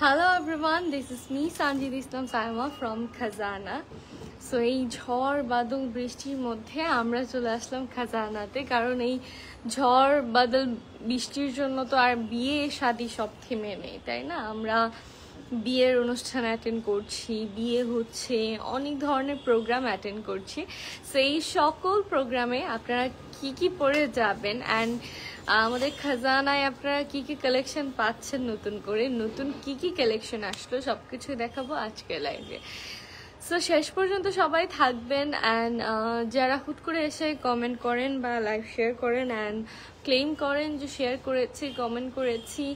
Hello everyone, this is me Sanjid Islam Saima from Khazana. So এই ঝড় বাদল বৃষ্টির মধ্যে আমরা চলে আসলাম খাজানাতে, কারণ এই ঝড় বাদল বৃষ্টির জন্য তো আর বিয়ে শাদী সব থেমে নেই, তাই না? আমরা বিয়ের অনুষ্ঠান অ্যাটেন্ড করছি, বিয়ে হচ্ছে, অনেক ধরনের প্রোগ্রাম অ্যাটেন্ড করছি। সো এই সকল প্রোগ্রামে আপনারা কি কি পরে যাবেন অ্যান্ড আমাদের খাজানায় আপনারা কি কি কালেকশন পাচ্ছেন, নতুন কি কি কালেকশন আসলো সবকিছু দেখাবো আজকে লাইভে। সো শেষ পর্যন্ত সবাই থাকবেন অ্যান্ড যারা হুট করে এসে কমেন্ট করেন বা লাইভ শেয়ার করেন অ্যান্ড ক্লেম করেন যে শেয়ার করেছি, কমেন্ট করেছি,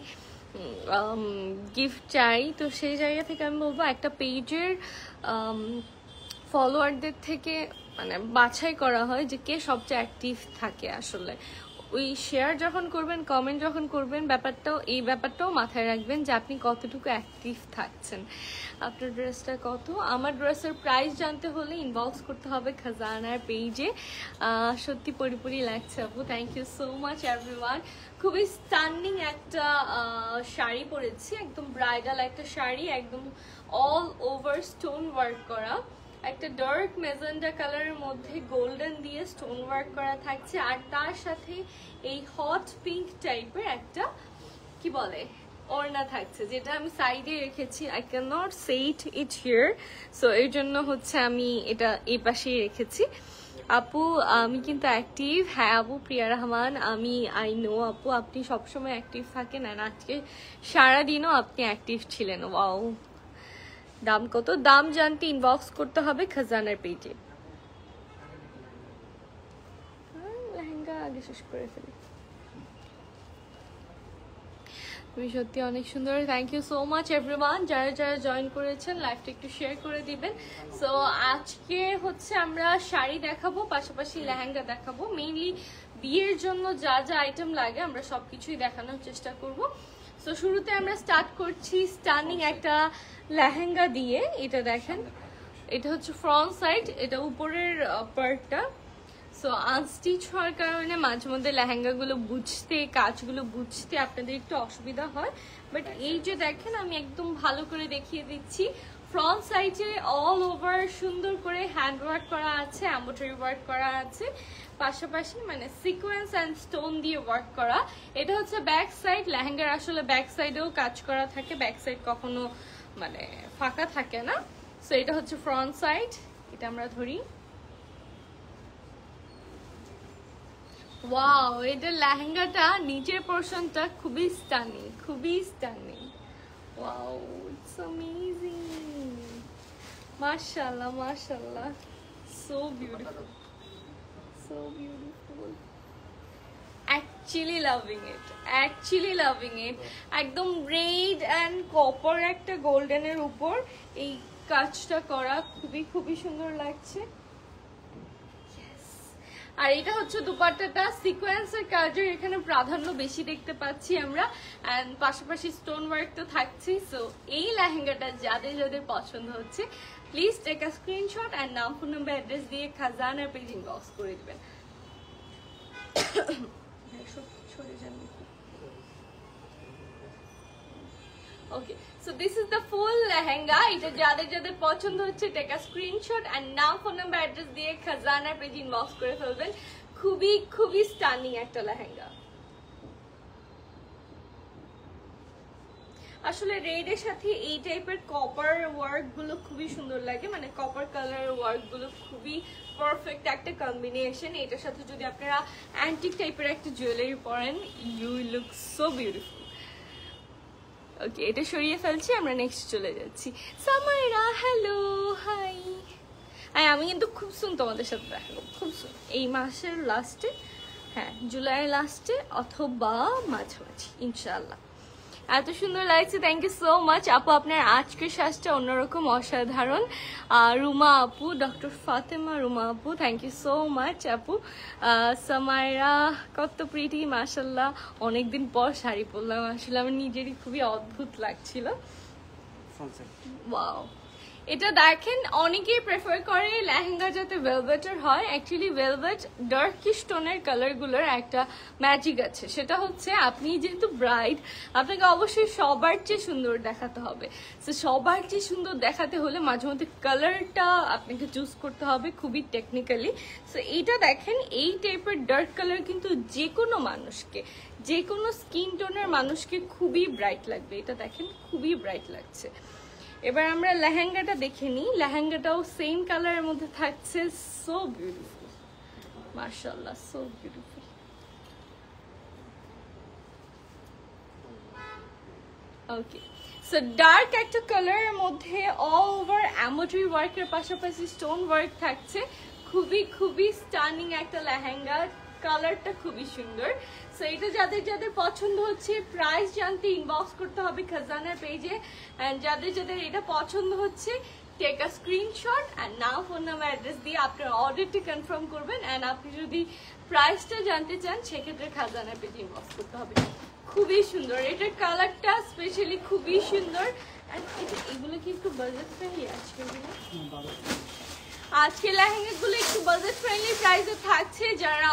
গিফট চাই, তো সেই জায়গা থেকে আমি বলবো একটা পেজের ফলোয়ারদের থেকে মানে বাছাই করা হয় যে কে সবচেয়ে অ্যাক্টিভ থাকে। আসলে ওই শেয়ার যখন করবেন, কমেন্ট যখন করবেন, এই ব্যাপারটাও মাথায় রাখবেন যে আপনি কতটুকু অ্যাক্টিভ থাকছেন, আপনার ড্রেসটা কত। আমার ড্রেসের প্রাইস জানতে হলে ইনবক্স করতে হবে খাজানার পেজে। সত্যি পরিপরি লাগছে আপু, thank you so much everyone. খুবই স্টান্নিং একটা শাড়ি পরেছি, একদম ব্রাইডাল একটা শাড়ি, একদম অল ওভার স্টোন ওয়ার্ক করা, একটা ডার্ক মেজেন্ডা কালারের মধ্যে গোল্ডেন দিয়ে স্টোন ওয়ার্ক করা থাকছে, আর তার সাথে এই হট পিঙ্ক টাইপের একটা কি বলে ওড়না থাকছে, যেটা আমি সাইডে রেখেছি। I can not say it here, so এর জন্য হচ্ছে আমি এটা এই পাশেই রেখেছি। আপু আমি কিন্তু অ্যাক্টিভ। হ্যাঁ আপু, প্রিয়া রহমান, আই নো আপু আপনি সবসময় অ্যাক্টিভ থাকেন, আর আজকে সারাদিনও আপনি অ্যাক্টিভ ছিলেন। ওয়াও, দাম কত? দাম জানতে ইনবক্স করতে হবে খাজানার পেজে। লেহেঙ্গা আগে শেষ করে ফেলি। তুমি সত্যি অনেক সুন্দর, thank you so much everyone. যারা যারা জয়েন করেছেন লাইভটা একটু শেয়ার করে দিবেন। সো আজকে হচ্ছে আমরা শাড়ি দেখাবো, পাশাপাশি লেহেঙ্গা দেখাবো। মেইনলি বিয়ের জন্য যা যা আইটেম লাগে আমরা সবকিছুই দেখানোর চেষ্টা করব। সো শুরুতে আমরা স্টার্ট করছি স্টানিং একটা লেহেঙ্গা দিয়ে। এটা দেখেন, এটা হচ্ছে ফ্রন্ট সাইড, এটা উপরের পার্টটা। সো আনস্টিচ হওয়ার কারণে মাঝে মধ্যে লেহেঙ্গাগুলো বুঝতে, কাজগুলো বুঝতে আপনাদের একটু অসুবিধা হয়, বাট এই যে দেখেন আমি একদম ভালো করে দেখিয়ে দিচ্ছি। ফ্রন্ট সাইডে অল ওভার সুন্দর করে হ্যান্ড ওয়ার্ক করা আছে, এমব্রয়ডারি ওয়ার্ক করা আছে, পাশাপাশি মানে সিকোয়েন্স অ্যান্ড স্টোন দিয়ে ওয়ার্ক করা। এটা হচ্ছে ব্যাক সাইড। লেহেঙ্গার আসলে ব্যাক সাইডেও কাজ করা থাকে, ব্যাক সাইড কখনো মানে ফাঁকা থাকে না। সো এটা হচ্ছে ফ্রন্ট সাইড, এটা আমরা ধরি। ওয়াও, এটা লেহেঙ্গাটা নিচের পোরশনটা খুবই স্টানিং, খুবই স্টানিং। ওয়াও, ইটস অ্যামেজিং, মাশাআল্লাহ মাশাআল্লাহ, so beautiful, so beautiful. Actually loving ইট। একদম রেড অ্যান্ড কপার একটা গোল্ডেনের উপর এই কাজটা করা, খুবই খুবই সুন্দর লাগছে। আর এটা হচ্ছে দুপাট্টাটা, সিকোয়েন্সের কাজের এখানে প্রাধান্য বেশি দেখতে পাচ্ছি আমরা, এন্ড পাশাপাশি স্টোন ওয়ার্ক তো থাকছেই। সো এই লেহেঙ্গাটা যাদের যাদের পছন্দ হচ্ছে please take a screenshot and নাম, ফোন নাম্বার, অ্যাড্রেস দিয়ে খাজানার পেজ ইনবক্স করে দিবেন। Okay, so this is the full lehenga. এটা যাদের যাদের পছন্দ হচ্ছে টেক আ স্ক্রিনশট এন্ড নাম, ফোন নাম্বার, অ্যাড্রেস দিয়ে খাজানার পেজ ইনবক্স করে ফেলবেন। খুবই খুবই স্টানিং একটা লেহেঙ্গা। আসলে রেডের সাথে এই টাইপের কপার ওয়ার্ক গুলো খুবই সুন্দর লাগে, মানে কপার কালার ওয়ার্ক গুলো খুবই পারফেক্ট একটা কম্বিনেশন। এটার সাথে যদি আপনারা অ্যান্টিক টাইপের একটা জুয়েলারি পরেন, you will look so beautiful. Okay, এটা সরিয়ে ফেলছি, আমরা নেক্সট চলে যাচ্ছি। Samaira, hello, hi. আমি কিন্তু খুব সুন তোমাদের সাথে দেখাবো, খুব সুন, এই মাসের লাস্টে, হ্যাঁ জুলাইয়ের লাস্টে অথবা মাঝামাঝি ইনশাআল্লাহ। এত সুন্দর লাগছে, থ্যাংক ইউ সো মাচ আপু। আপনার আজকের সাজটা অন্যরকম, অসাধারণ। রুমা আপু, ডক্টর ফাতেমা রুমা আপু, থ্যাংক ইউ সো মাচ আপু। সামাইরা, কত প্রিটি, মাশাল্লাহ। অনেকদিন পর শাড়ি পরলাম, আসলে আমার নিজেরই খুবই অদ্ভুত লাগছিল। ওয়াও, এটা দেখেন অনেকেই প্রেফার করে লেহেঙ্গা যাতে ভেলভেটের হয়। অ্যাকচুয়ালি ভেলভেট ডার্কিশ টোনের কালারগুলোর একটা ম্যাজিক আছে, সেটা হচ্ছে আপনি যেহেতু ব্রাইড আপনাকে অবশ্যই সবার চেয়ে সুন্দর দেখাতে হবে। তো সবার চেয়ে সুন্দর দেখাতে হলে মাঝে মধ্যে কালারটা আপনাকে চুজ করতে হবে খুবই টেকনিক্যালি। সো এইটা দেখেন এই টাইপের ডার্ক কালার কিন্তু যে কোনো মানুষকে, যে কোনো স্কিন টোনের মানুষকে খুবই ব্রাইট লাগবে। এটা দেখেন খুবই ব্রাইট লাগছে। এবার আমরা লেহেঙ্গাটা দেখে নিই। লেহেঙ্গাটাও সেম কালারের মধ্যে থাকছে। সো বিউটিফুল, মাশাআল্লাহ, সো বিউটিফুল। ওকে, সো ডার্ক একটা কালারের মধ্যে অল ওভার এমব্রয়ডারি ওয়ার্কের পাশাপাশি স্টোন ওয়ার্ক থাকছে। খুবই খুবই স্টানিং একটা লেহেঙ্গা, কালারটা খুবই সুন্দর। সো এটা যাদের যাদের পছন্দ হচ্ছে প্রাইস জানতে ইনবক্স করতে হবে খাজানার পেজে। অ্যান্ড যাদের যাদের এটা পছন্দ হচ্ছে take a screenshot and now phone number address দিয়ে আপনার অর্ডারটি কনফার্ম করবেন। অ্যান্ড আপনি যদি প্রাইসটা জানতে চান সেক্ষেত্রে খাজানার পেজে ইনবক্স করতে হবে। খুবই সুন্দর, এটার কালারটা স্পেশালি খুবই সুন্দর। অ্যান্ড এগুলো কি একটু বাজেট ফ্রেন্ডলি আছে? আজকে লেহেঙ্গাগুলো একটু বাজেট ফ্রেন্ডলি প্রাইসে থাকছে। যারা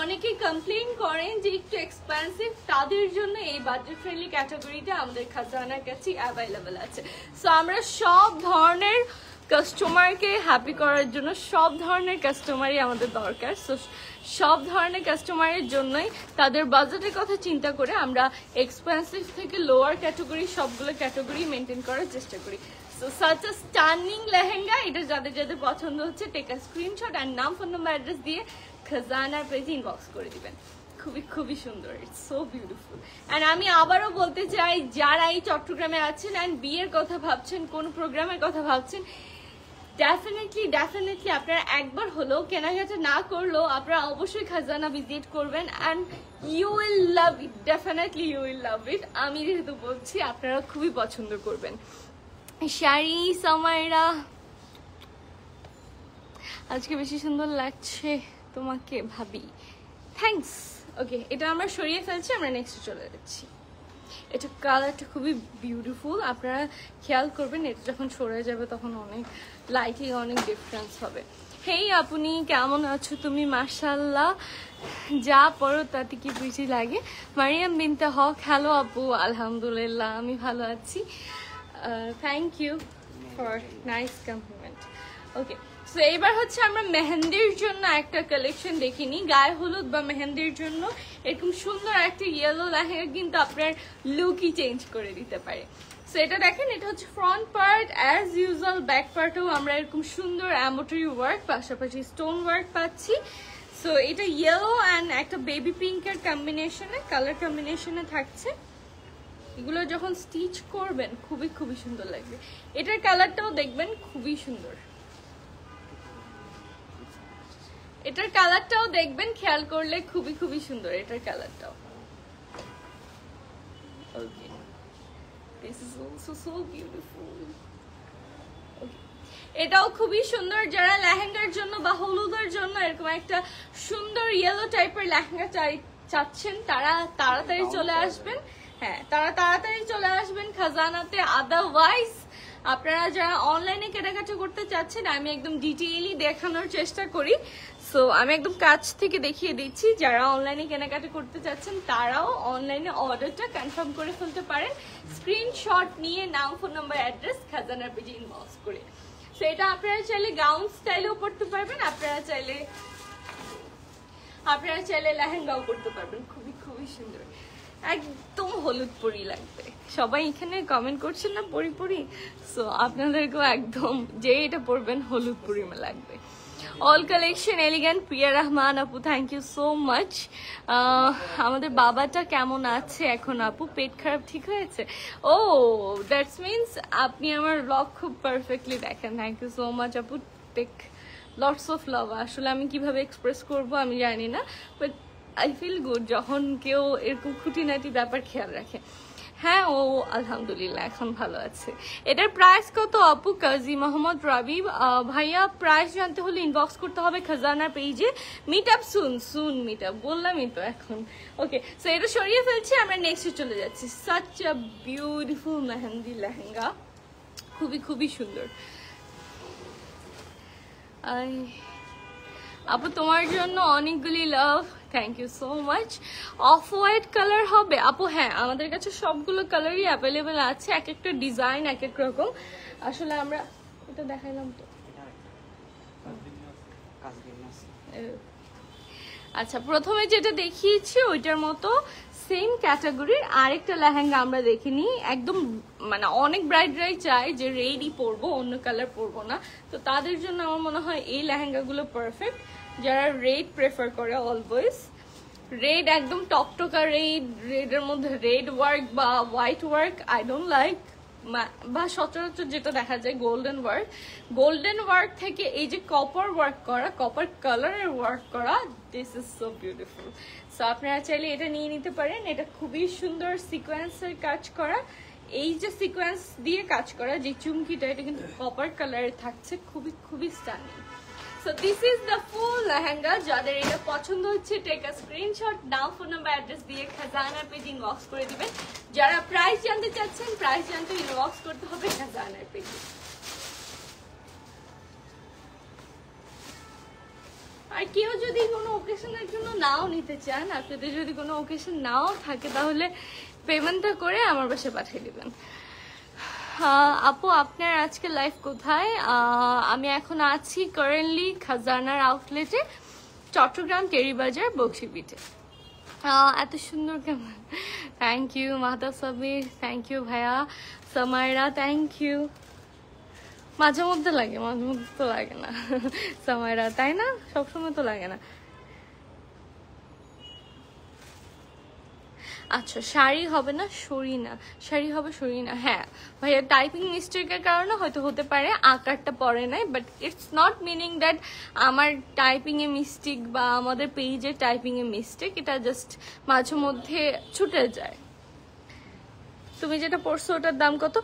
অনেকে কমপ্লেইন করেন যে একটু এক্সপেন্সিভ, তাদের জন্য এই বাজেট ফ্রেন্ডলি ক্যাটাগরিটা আমাদের খাজানার কাছে অ্যাভেলেবেল আছে। সো আমরা সব ধরনের কাস্টমারকে হ্যাপি করার জন্য সব ধরনের কাস্টমারই আমাদের দরকার। সো সব ধরনের কাস্টমারের জন্যই তাদের বাজেটের কথা চিন্তা করে আমরা এক্সপেন্সিভ থেকে লোয়ার ক্যাটাগরি সবগুলো ক্যাটাগরি মেনটেন করার চেষ্টা করি। So such a stunning lehenga, এটা যাদের যাদের পছন্দ হচ্ছে টেক আ স্ক্রিনশট অ্যান্ড নাম ফোন নাম্বার অ্যাড্রেস দিয়ে খাজানার পেজে ইনবক্স করে দিবেন। খুবই খুবই সুন্দর, ইটস সো বিউটিফুল। অ্যান্ড আমি আবারও বলতে চাই, যারা এই চট্টগ্রামে আছেন অ্যান্ড বিয়ের কথা ভাবছেন, কোন প্রোগ্রামের কথা ভাবছেন, ডেফিনেটলি আপনারা একবার হলেও কেনাকাটা না করলেও আপনারা অবশ্যই খাজানা ভিজিট করবেন। And you will love it, definitely you will love it. আমি যেহেতু বলছি আপনারা খুবই পছন্দ করবেন। শাড়ি সামাইরা, আজকে বেশি সুন্দর লাগছে তোমাকে ভাবি, থ্যাঙ্কস। ওকে, এটা আমরা সরিয়ে ফেলছি, আমরা নেক্সট চলে যাচ্ছি। এটা কালারটা খুবই বিউটিফুল, আপনারা খেয়াল করবেন এটা যখন সরে যাবে তখন অনেক লাইটিং অনেক ডিফারেন্স হবে। হেই আপনি কেমন আছো তুমি? মাশাআল্লাহ, যা পড়ো তাতে কি বুঝি লাগে। মারিয়াম বিনতে হক, হ্যালো আপু, আলহামদুলিল্লাহ আমি ভালো আছি। Thank you for nice compliment. Okay, so এইবার হচ্ছে আমরা মেহেন্দির জন্য একটা কালেকশন দেখিনি। গায়ে হলুদ বা মেহেন্দির জন্য এরকম সুন্দর একটা ইয়েলো লেহেঙ্গা কিন্তু আপনার লুকই চেঞ্জ করে দিতে পারে। সো এটা দেখেন, এটা হচ্ছে front part as usual, back পার্টেও আমরা এরকম সুন্দর এমব্রয়ডারি ওয়ার্ক পাশাপাশি স্টোন ওয়ার্ক পাচ্ছি। সো এটা ইয়েলো অ্যান্ড একটা বেবি পিঙ্কের কম্বিনেশনে, কালার কম্বিনেশনে থাকছে। এগুলো যখন স্টিচ করবেন খুবই খুবই সুন্দর লাগবে। এটার কালারটাও দেখবেন খুবই সুন্দর, এটার কালারটাও দেখবেন খেয়াল করলে খুবই খুবই সুন্দর এটার কালারটাও। Okay, this is also so beautiful. এটাও খুবই সুন্দর। যারা লেহেঙ্গার জন্য বা হলুদের জন্য এরকম একটা সুন্দর ইয়েলো টাইপের লেহেঙ্গা চাচ্ছেন, তারা তাড়াতাড়ি চলে আসবেন। হ্যাঁ, তারা তাড়াতাড়ি চলে আসবেন খাজানাতে। আদারওয়াইজ আপনারা যারা অনলাইনে কেনাকাটা করতে চাচ্ছেন, আমি একদম ডিটেইলি দেখানোর চেষ্টা করি। সো আমি একদম কাছ থেকে দেখিয়ে দিচ্ছি। যারা অনলাইনে কেনাকাটা করতে চাচ্ছেন তারাও অনলাইনে অর্ডারটা কনফার্ম করে ফেলতে পারেন স্ক্রিনশট নিয়ে, নাম ফোন নাম্বার অ্যাড্রেস খাজানার পেজে ইনবক্স করে। সো এটা আপনারা চাইলে গাউন স্টাইলেও পড়তে পারবেন, আপনারা চাইলে লেহেঙ্গাও করতে পারবেন। খুবই খুবই সুন্দর, একদম হলুদ পরি লাগবে। সবাই এখানে কমেন্ট করছেন না পরি, সো আপনাদেরকেও একদম যে এটা পরবেন হলুদ পরিমা লাগবে। অল কালেকশন এলিগেন্ট, প্রিয়া রহমান আপু, থ্যাংক ইউ সো মাচ। আমাদের বাবাটা কেমন আছে এখন আপু? পেট খারাপ ঠিক হয়েছে? ও, দ্যাটস মিনস আপনি আমার ব্লগ খুব পারফেক্টলি দেখেন। থ্যাংক ইউ সো মাচ আপু, টেক লটস অফ লাভ। আসলে আমি কিভাবে এক্সপ্রেস করব আমি জানি না, বাট আই ফিল গুড যখন কেউ এরকম খুঁটিনাটি ব্যাপার খেয়াল রাখে। হ্যাঁ, ও আলহামদুলিল্লাহ এখন ভালো আছে। এটার প্রাইস কত আপু? কাজী মোহাম্মদ রাবিব ভাইয়া, প্রাইস জানতে হলে ইনবক্স করতে হবে খাজানার পেজে। মিট আপ সুন মিট আপ বললামই তো এখন। ওকে, সো এটা সরিয়ে ফেলছি, আমরা নেক্সটে চলে যাচ্ছি। Such a beautiful mehndi lehenga, খুবই খুবই সুন্দর। আই আপু তোমার জন্য অনেকগুলি love, thank you so much. Off white colour হবে আপু? হ্যাঁ, আমাদের কাছে সবগুলো কালারই অ্যাভেলেবেল আছে, এক একটা ডিজাইন এক এক রকম। আসলে আমরা এটা দেখাইলাম তো। আচ্ছা, প্রথমে যেটা দেখিয়েছি ওইটার মতো সেম ক্যাটাগরির আরেকটা লেহেঙ্গা আমরা দেখিনি। একদম মানে অনেক ব্রাইডরাই চায় যে রেডই পরবো, অন্য কালার পরবো না, তো তাদের জন্য আমার মনে হয় এই লেহেঙ্গাগুলো পারফেক্ট। যারা রেড প্রেফার করে অলওয়েজ, রেড একদম টকটকা রেড, রেডের মধ্যে রেড ওয়ার্ক বা white work I don't like, বা সচরাচর যেটা দেখা যায় গোল্ডেন ওয়ার্ক। গোল্ডেন ওয়ার্ক থেকে এই যে কপার ওয়ার্ক করা, কপার কালারের ওয়ার্ক করা, this is so beautiful. So আপনারা চাইলে এটা নিয়ে নিতে পারেন। এটা খুবই সুন্দর সিকোয়েন্সের কাজ করা, এই যে সিকোয়েন্স দিয়ে কাজ করা যে চুমকিটা, এটা কিন্তু কপার কালারের থাকছে, খুবই খুবই stunning. So this is the full lehenga. যাদের এটা পছন্দ হচ্ছে টেক আ স্ক্রিনশট, নাম, ফোন নাম্বার, অ্যাড্রেস দিয়ে খাজানা পেজ ইনবক্স করে দিবেন। যারা প্রাইস জানতে চাচ্ছেন, প্রাইস জানতে ইনবক্স করতে হবে খাজানার পেজে। আর কেউ যদি কোনো ওকেশনের জন্য নাও নিতে চান, আপনাদের যদি কোনো ওকেশন নাও থাকে, তাহলে পেমেন্টটা করে আমার বাসায় পাঠিয়ে দিবেন। আপু আপনার আজকে লাইভ কোথায়? আমি এখন আছি কারেন্টলি খাজানার আউটলেটে, চট্টগ্রাম টেরিবাজার বক্সিবিটে। এত সুন্দর কেমন, thank you Mahata Sabir, thank you ভাইয়া সামাইরা, থ্যাংক ইউ। মাঝে মধ্যে লাগে, মাঝে মধ্যে তো লাগে না সামাইরা, তাই না? সবসময় তো লাগে না। আচ্ছা, শাড়ি হবে না শরীনা, শাড়ি হবে শরীনা। হ্যাঁ ভাইয়া, টাইপিং মিস্টেকের কারণে হয়তো হতে পারে আকারটা পড়ে নাই, but it's not meaning that আমার টাইপিং এ মিস্টেক বা আমাদের পেজের টাইপিং এ মিস্টেক, এটা জাস্ট মাঝে মধ্যে ছুটে যায়। তুমি যেটা পড়ছো ওটার দাম কত?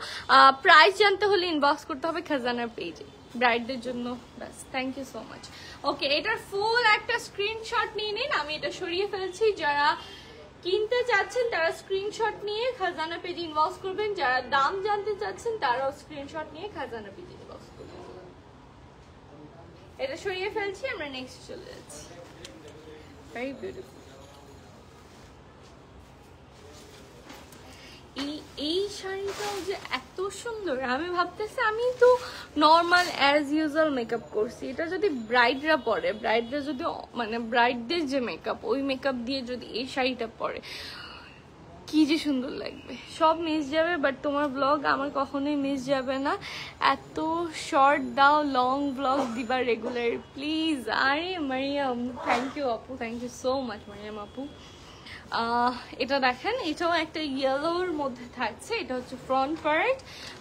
প্রাইস জানতে হলে ইনবক্স করতে হবে খাজানার পেজে, ব্রাইডদের জন্য। ব্যাস, থ্যাংক ইউ সো মাচ। ওকে, এটার ফুল একটা স্ক্রিনশট নিয়ে নিন, আমি এটা সরিয়ে ফেলছি। যারা কিনতে চাচ্ছেন তারা স্ক্রিনশট নিয়ে খাজানা পেজ ইনবক্স করবেন, যারা দাম জানতে চাচ্ছেন তারাও স্ক্রিনশট নিয়ে খাজানা পেজ ইনবক্স করবেন। এটা সরিয়ে ফেলছি, আমরা নেক্সট চলে যাচ্ছি। Very beautiful. এই শাড়িটাও যে এত সুন্দর, আমি ভাবতেছি আমি তো নর্মাল অ্যাজ ইউজুয়াল মেকআপ করছি, এটা যদি ব্রাইডরা পরে, ব্রাইডরা যদি মানে ব্রাইডদের যে মেকআপ, ওই মেকআপ দিয়ে যদি এই শাড়িটা পরে, কি যে সুন্দর লাগবে। সব মিস যাবে, বাট তোমার ব্লগ আমার কখনোই মিস যাবে না। এত শর্ট দাও, লং ব্লগ দিবা রেগুলার প্লিজ। আরে মারিয়াম, থ্যাংক ইউ আপু, thank you so much Mariam আপু। এটা দেখেন, এটাও একটা ইয়েলোর মধ্যে থাকছে, এটা হচ্ছে ফ্রন্ট পার্ট।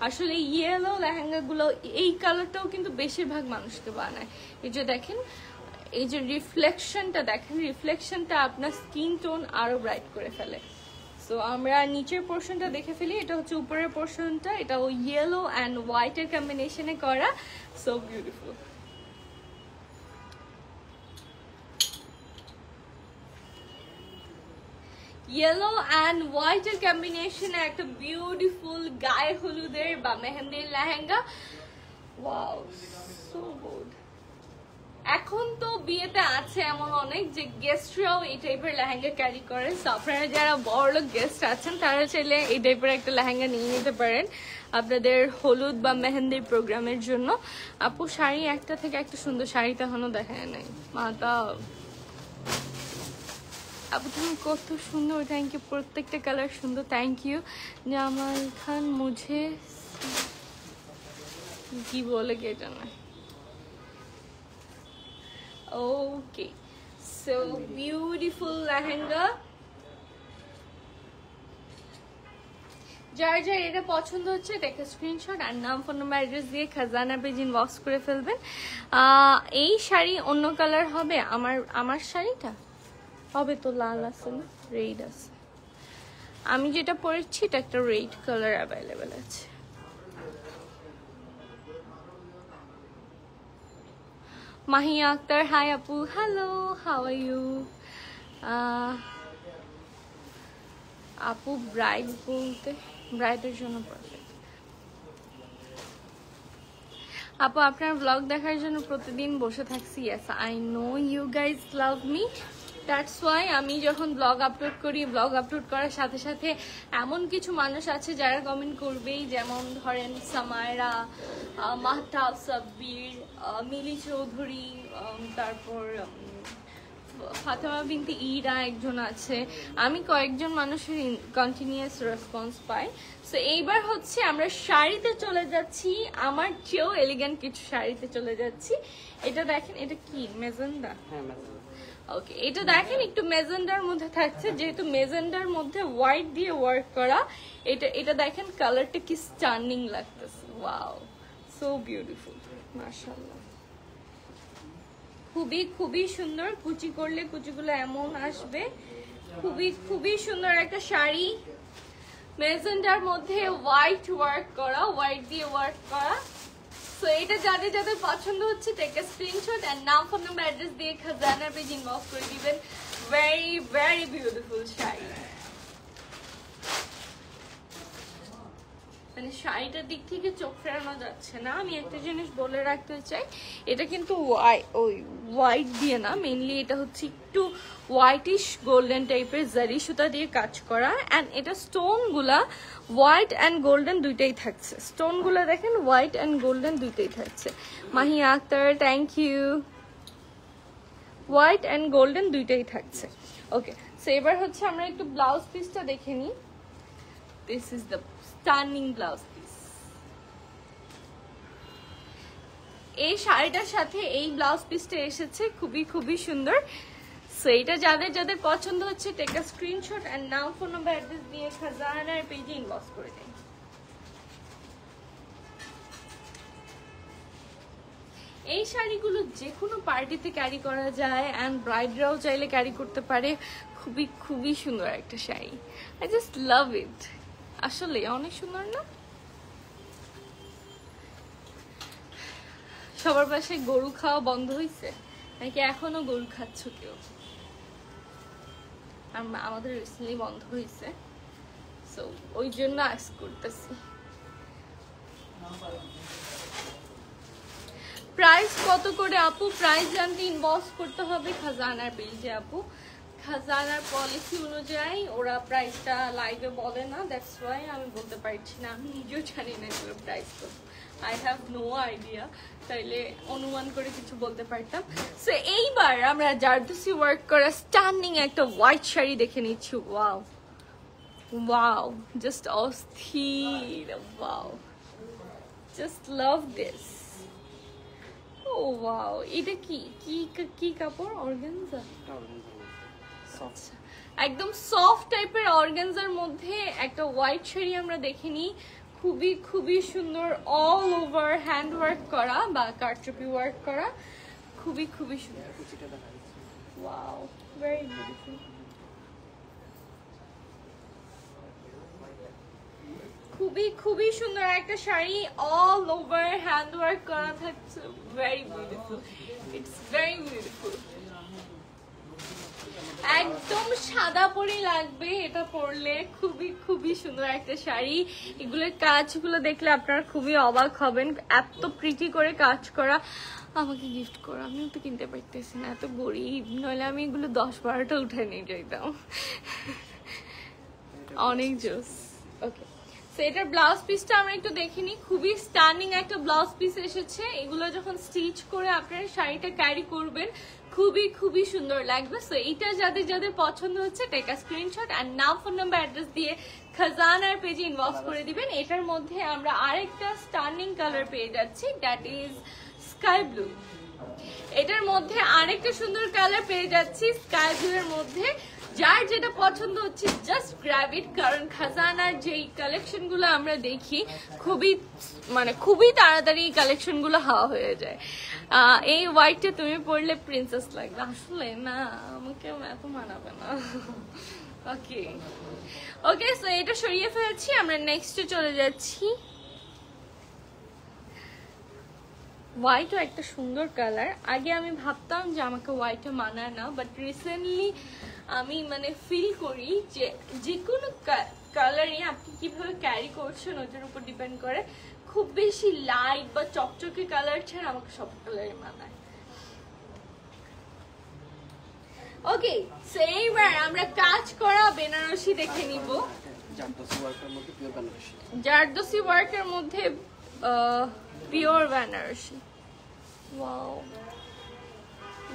আসলে ইয়েলো লেহেঙ্গাগুলো, এই কালারটাও কিন্তু বেশিরভাগ মানুষকে বানায়। এই যে দেখেন, এই যে রিফ্লেকশনটা দেখেন, রিফ্লেকশনটা আপনার স্কিন টোন আরো ব্রাইট করে ফেলে। সো আমরা নিচের পোর্শনটা দেখে ফেলি, এটা হচ্ছে উপরের পোর্শনটা, এটা ওই ইয়েলো অ্যান্ড হোয়াইটের কম্বিনেশনে করা, সো বিউটিফুল। ইয়েলো অ্যান্ড হোয়াইটের কম্বিনেশনে একটা বিউটিফুল গায়ে হলুদের বা মেহেন্দির লেহেঙ্গা। Wow, so good. এখন তো বিয়েতে আছে এমন অনেক যে গেস্টরাও এই টাইপের লেহেঙ্গা ক্যারি করে, সো আপনারা যারা বড়লোক গেস্ট আছেন তারা চাইলে এই টাইপের একটা লেহেঙ্গা নিয়ে নিতে পারেন আপনাদের হলুদ বা মেহেন্দির প্রোগ্রামের জন্য। আপু শাড়ি একটা থেকে একটা সুন্দর, শাড়িটা এখনো দেখা নাই মাতা। আপু তুমি কত সুন্দর, থ্যাংক ইউ, প্রত্যেকটা কালার সুন্দর, থ্যাংক ইউ। জামাল খান মুঝে কি বলে কে জানা। ওকে, সো বিউটিফুল লেহেঙ্গা। যার যার এটা পছন্দ হচ্ছে দেখে স্ক্রিনশট আর নাম, ফোন নাম্বার, অ্যাড্রেস দিয়ে খাজানা পেজ ইনবক্স করে ফেলবেন। এই শাড়ি অন্য কালার হবে, আমার শাড়িটা হবে তো লাল আছে না, রেড আছে। আমি যেটা পরেছি এটা একটা রেড কালার অ্যাভেলেবেল আছে। মাহিয়া আক্তার, হাই আপু, হ্যালো, হাউ আর ইউ? আপু ব্রাইড বলতে ব্রাইডের জন্য পারফেক্ট। আপু আপনার ব্লগ দেখার জন্য প্রতিদিন বসে থাকছি। Yes I know you guys love me, that's why আমি যখন ব্লগ আপলোড করি, ব্লগ আপলোড করার সাথে সাথে এমন কিছু মানুষ আছে যারা কমেন্ট করবেই, যেমন ধরেন সামায়রা, মাহতাব সাব্বির, মিলি চৌধুরী, তারপর ফাতেমা বিনতি ইরা একজন আছে। আমি কয়েকজন মানুষের কন্টিনিউয়াস রেসপন্স পাই। সো এইবার হচ্ছে আমরা শাড়িতে চলে যাচ্ছি, আমার চেয়েও এলিগেন্ট কিছু শাড়িতে চলে যাচ্ছি। এটা দেখেন, এটা কি মেজেন্ডা? হ্যাঁ ম্যাম। ওকে, এটা দেখেন একটু মেজেন্ডার মধ্যে থাকছে, যেহেতু মেজেন্ডার মধ্যে হোয়াইট দিয়ে ওয়ার্ক করা। এটা দেখেন কালারটা কি স্টানিং লাগতেছে, ওয়াও সো বিউটিফুল, মাশাআল্লাহ। খুবই খুবই সুন্দর, কুচি করলে কুচিগুলো এমন আসবে। খুবই খুবই সুন্দর একটা শাড়ি, মেজেন্ডার মধ্যে হোয়াইট ওয়ার্ক করা, হোয়াইট দিয়ে ওয়ার্ক করা। সো এটা যাদের যাদের পছন্দ হচ্ছে টেক আ স্ক্রিনশট এন্ড নাম, ফোন নাম্বার, অ্যাড্রেস দিয়ে খাজানার পেজ ইনবক্স করে দিবেন। Very very beautiful sari. মানে শাড়িটার দিক থেকে চোখ ফেরানো যাচ্ছে না। আমি একটা জিনিস বলে রাখতে চাই, এটা কিন্তু হোয়াইট দিয়ে না, মেইনলি এটা হচ্ছে একটু হোয়াইটিশ গোল্ডেন টাইপের জারি সুতা দিয়ে কাজ করা। অ্যান্ড এটা স্টোনগুলা হোয়াইট অ্যান্ড গোল্ডেন দুইটাই থাকছে। স্টোনগুলা দেখেন হোয়াইট অ্যান্ড গোল্ডেন দুইটাই থাকছে। Mahi Akter, thank you. White and golden দুইটাই থাকছে। ওকে, সো এবার হচ্ছে আমরা একটু ব্লাউজ পিসটা দেখে নিই। This is the stunning blouse piece. এই শাড়িটার সাথে এই ব্লাউজ পিসটা এসেছে, খুবই খুবই সুন্দর। সো এটা যাদের যাদের পছন্দ হচ্ছে টেক আ স্ক্রিনশট এন্ড নাম, ফোন নাম্বার, অ্যাড্রেস দিয়ে খাজানার পেজে ইনবক্স করে দিন। এই শাড়িগুলো যে কোনো পার্টিতে ক্যারি করা যায়, অ্যান্ড ব্রাইডরাও চাইলে ক্যারি করতে পারে। খুবই খুবই সুন্দর একটা শাড়ি, আই জাস্ট লাভ ইট। আসলে অনেক সুন্দর না? সবার পাশে গরু খাওয়া বন্ধ হয়েছে নাকি এখনো গরু খাচ্ছ কেউ? আমাদের রিসেন্টলি বন্ধ হয়েছে, সো ওই জন্য আস্ক করতেছি। প্রাইস কত করে আপু? প্রাইস জানতে ইনবক্স করতে হবে খাজানার পেজে আপু। খাজানার পলিসি অনুযায়ী ওরা প্রাইসটা লাইভে বলে না, দ্যাটস ওয়াই আমি বলতে পারছি না। আমি নিজেও জানি না এগুলো প্রাইস কত, আই হ্যাভ নো আইডিয়া। তাইলে অনুমান করে কিছু বলতে পারতাম। সো এইবার আমরা জারদোসি ওয়ার্ক করা স্টান্নিং একটা হোয়াইট শাড়ি দেখে নিচ্ছি। ওয়াও ওয়াও, জাস্ট অস্থির, wow, just love this. Oh wow, এটা কি কি কি কাপড়? অর্গানজা? একদম সফট টাইপের অর্গানজার মধ্যে একটা হোয়াইট শাড়ি আমরা দেখিনি। খুবই খুবই সুন্দর, অল ওভার হ্যান্ড ওয়ার্ক করা বা কারচুপি ওয়ার্ক করা, খুবই খুবই সুন্দর। Wow, very beautiful. খুবই খুবই সুন্দর একটা sari, all over hand work করা থাকছে। Very beautiful, it's very beautiful. একদম সাদা পরি লাগবে এটা পরলে। খুবই খুবই সুন্দর একটা শাড়ি। এগুলোর কাজগুলো দেখলে আপনারা খুবই অবাক হবেন, এত প্রিটি করে কাজ করা। আমাকে গিফট করা, আমিও তো কিনতে পারতেছি না, এত গরিব, নইলে আমি এগুলো 10-12টা উঠে নিয়ে যাইতাম। অনেক জোস। ওকে, এটার ব্লাউজ পিসটা আমরা একটু দেখিনি। খুবই স্টানিং একটা ব্লাউজ পিস এসেছে। এগুলো যখন স্টিচ করে আপনারা শাড়িটা ক্যারি করবেন খুবই খুবই সুন্দর লাগবে। সো এইটা যাদের যাদের পছন্দ হচ্ছে টেক আ স্ক্রিনশট এন্ড নাম, ফোন নাম্বার, অ্যাড্রেস দিয়ে খাজানার পেজে ইনবক্স করে দিবেন। এটার মধ্যে আমরা আরেকটা স্টানিং কালার পেয়ে যাচ্ছি, দ্যাট ইজ স্কাই ব্লু। এটার মধ্যে আরেকটা সুন্দর কালার পেয়ে যাচ্ছি স্কাই ব্লু এর মধ্যে। যার যেটা পছন্দ হচ্ছে জাস্ট গ্র্যাব ইট, কারণ খাজানার যেই কালেকশন গুলো আমরা দেখি খুবই তাড়াতাড়ি কালেকশন গুলো হাওয়া হয়ে যায়। এই হোয়াইটটা তুমি পরলে প্রিন্সেস লাগবে। আসলে না, আমাকে এত মানাবে না। ওকে ওকে, সো এটা সরিয়ে ফেলছি, আমরা নেক্সটে চলে যাচ্ছি। হোয়াইটও একটা সুন্দর কালার। আগে আমি ভাবতাম যে আমাকে হোয়াইটে মানায় না, বাট রিসেন্টলি আমি ফিল করি যে কোনো কালারই, আপনি কিভাবে ক্যারি করছেন ওটার উপর ডিপেন্ড করে। খুব বেশি লাইট বা চকচকে কালার ছাড়া আমাকে সব কালারই মানায়। ওকে, সো এইবার আমরা কাজ করা বেনারসি দেখে নিব। জারদোসি ওয়ার্কের মধ্যে পিওর বেনারসি। ওয়াও